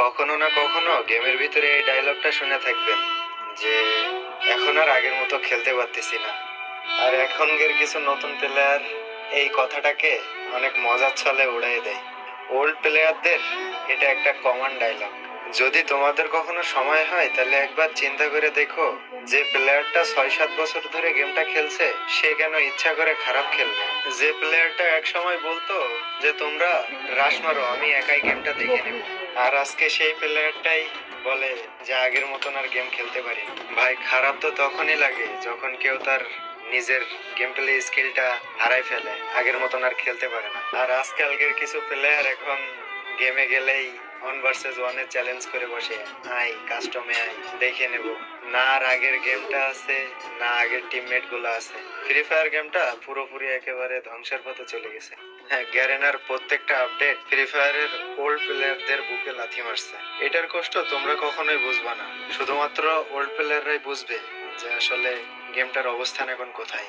কখনো না কখনো গেমের ভিতরে এই ডায়লগটা শুনে থাকবেন যে এখন আর আগের মতো খেলতে পারতেছি না। আর এখনকার কিছু নতুন প্লেয়ার এই কথাটাকে অনেক মজার ছলে উড়াই দেয়। ওল্ড প্লেয়ারদের এটা একটা কমন ডায়লগ। যদি তোমাদের কখনো সময় হয় তাহলে একবার চিন্তা করে দেখো, যে প্লেয়ারটা 6-7 বছর ধরে গেমটা খেলছে সে কেন ইচ্ছা করে খারাপ খেলবে। যে প্লেয়ারটা এক সময় বলতো যে তোমরা রাশ মারো, আমি একাই গেমটা দেখে নেব, আর আজকে সেই প্লেয়ারটাই বলে যে আগের মতন আর গেম খেলতে পারি না। ভাই, খারাপ তো তখনই লাগে যখন কেউ তার নিজের গেম প্লে স্কিলটা হারাই ফেলে, আগের মতন আর খেলতে পারে না। আর আজকালকের কিছু প্লেয়ার এখন গেমে গেলেই 1 vs 1 চ্যালেঞ্জ করে বসে, আই কাস্টমে আই দেখে নেব। না আর আগের গেমটা আছে, না আগের টিমমেট গুলো আছে। ফ্রি ফায়ার গেমটা পুরোপুরি একেবারে ধ্বংসের পথে চলে গেছে। হ্যাঁ, গ্যারেনার প্রত্যেকটা আপডেট ফ্রি ফায়ারের ওল্ড প্লেয়ারদের বুকে লাথি মারছে। এটার কষ্ট তোমরা কখনোই বুঝবা না, শুধুমাত্র ওল্ড প্লেয়াররাই বুঝবে যে আসলে গেমটার অবস্থান এখন কোথায়।